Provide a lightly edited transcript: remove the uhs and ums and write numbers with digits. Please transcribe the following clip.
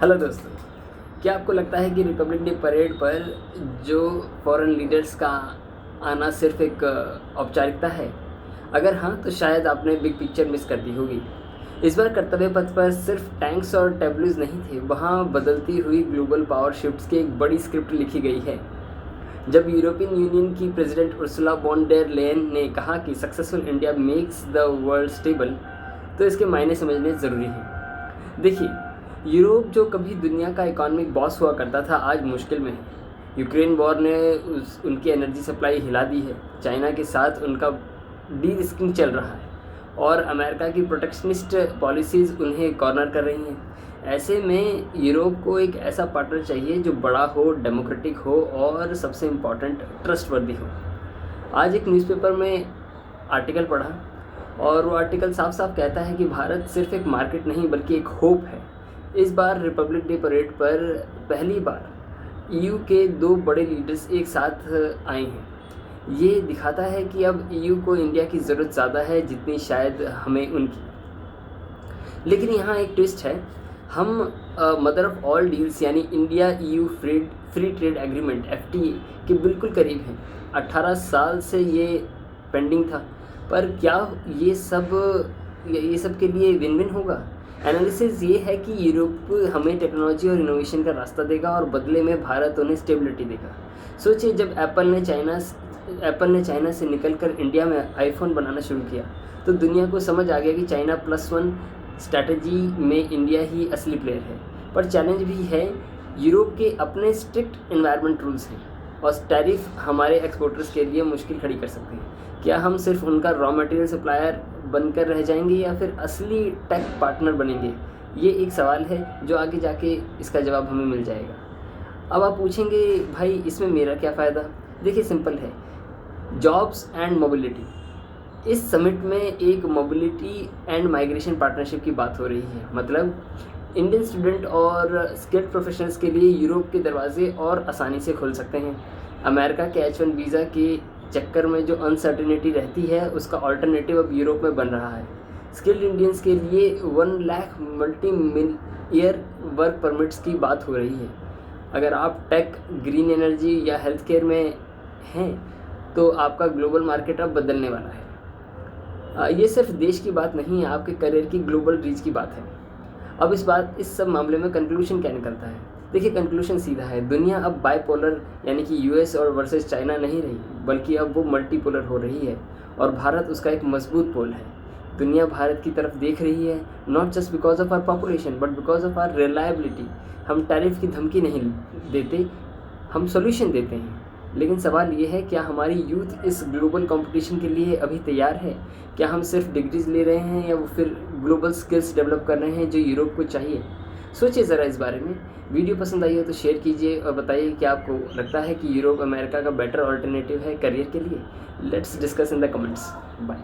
Hello दोस्तों, क्या आपको लगता है कि रिपब्लिक डे परेड पर जो फॉरेन लीडर्स का आना सिर्फ एक औपचारिकता है? अगर हाँ, तो शायद आपने बिग पिक्चर मिस कर दी होगी। इस बार कर्तव्य पथ पर सिर्फ टैंक्स और टैबलोज नहीं थे, वहाँ बदलती हुई ग्लोबल पावर शिफ्ट्स की एक बड़ी स्क्रिप्ट लिखी गई है। जब यूरोपियन यूनियन की president Ursula von der Leyen ने कहा कि successful India makes the world stable, तो इसके मायने समझने ज़रूरी हैं। देखिए, यूरोप जो कभी दुनिया का इकोनॉमिक बॉस हुआ करता था, आज मुश्किल में है। यूक्रेन वॉर ने उनकी एनर्जी सप्लाई हिला दी है। चाइना के साथ उनका डी रिस्किंग चल रहा है और अमेरिका की प्रोटेक्शनिस्ट पॉलिसीज़ उन्हें कॉर्नर कर रही हैं। ऐसे में यूरोप को एक ऐसा पार्टनर चाहिए जो बड़ा हो, डेमोक्रेटिक हो और सबसे इम्पॉर्टेंट ट्रस्टवर्दी हो। आज एक न्यूज़पेपर में आर्टिकल पढ़ा और वो आर्टिकल साफ साफ कहता है कि भारत सिर्फ एक मार्केट नहीं बल्कि एक होप है। इस बार रिपब्लिक डे परेड पर पहली बार ईयू के दो बड़े लीडर्स एक साथ आए हैं। ये दिखाता है कि अब ईयू को इंडिया की ज़रूरत ज़्यादा है जितनी शायद हमें उनकी। लेकिन यहाँ एक ट्विस्ट है। हम मदर ऑफ ऑल डील्स यानी India EU free trade agreement FTA के बिल्कुल करीब हैं। 18 साल से ये पेंडिंग था, पर क्या ये सब के लिए विन विन होगा? एनालिसिस ये है कि यूरोप हमें टेक्नोलॉजी और इनोवेशन का रास्ता देगा और बदले में भारत उन्हें स्टेबिलिटी देगा। सोचिए, जब एप्पल ने चाइना से निकलकर इंडिया में आईफोन बनाना शुरू किया तो दुनिया को समझ आ गया कि चाइना +1 स्ट्रैटेजी में इंडिया ही असली प्लेयर है। पर चैलेंज भी है, यूरोप के अपने स्ट्रिक्ट एनवायरनमेंट रूल्स हैं और टैरिफ हमारे एक्सपोर्टर्स के लिए मुश्किल खड़ी कर सकते हैं। क्या हम सिर्फ उनका रॉ मटेरियल सप्लायर बनकर रह जाएंगे या फिर असली टेक पार्टनर बनेंगे? ये एक सवाल है जो आगे जाके इसका जवाब हमें मिल जाएगा। अब आप पूछेंगे, भाई इसमें मेरा क्या फ़ायदा? देखिए, सिंपल है, जॉब्स एंड मोबिलिटी। इस समिट में एक मोबिलिटी एंड माइग्रेशन पार्टनरशिप की बात हो रही है। मतलब इंडियन स्टूडेंट और स्किल्ड प्रोफेशनल्स के लिए यूरोप के दरवाजे और आसानी से खुल सकते हैं। अमेरिका के H1 वीज़ा के चक्कर में जो अनसर्टिनिटी रहती है, उसका ऑल्टरनेटिव अब यूरोप में बन रहा है। स्किल्ड इंडियंस के लिए 1 लाख मल्टी-ईयर वर्क परमिट्स की बात हो रही है। अगर आप टेक, ग्रीन एनर्जी या हेल्थ केयर में हैं तो आपका ग्लोबल मार्केट अब बदलने वाला है। ये सिर्फ देश की बात नहीं है, आपके करियर की ग्लोबल रीच की बात है। अब इस सब मामले में कंक्लूशन क्या निकलता है? देखिए, कंक्लूशन सीधा है। दुनिया अब बाइपोलर यानी कि US और वर्सेस चाइना नहीं रही, बल्कि अब वो मल्टीपोलर हो रही है और भारत उसका एक मजबूत पोल है। दुनिया भारत की तरफ देख रही है, not just because of our population but because of our reliability. हम टैरिफ की धमकी नहीं देते, हम सोल्यूशन देते हैं। लेकिन सवाल ये है, क्या हमारी यूथ इस ग्लोबल कंपटीशन के लिए अभी तैयार है? क्या हम सिर्फ डिग्रीज ले रहे हैं या वो फिर ग्लोबल स्किल्स डेवलप कर रहे हैं जो यूरोप को चाहिए? सोचिए ज़रा इस बारे में। वीडियो पसंद आई हो तो शेयर कीजिए और बताइए कि आपको लगता है कि यूरोप अमेरिका का बेटर ऑल्टरनेटिव है करियर के लिए। Let's discuss in the comments. Bye.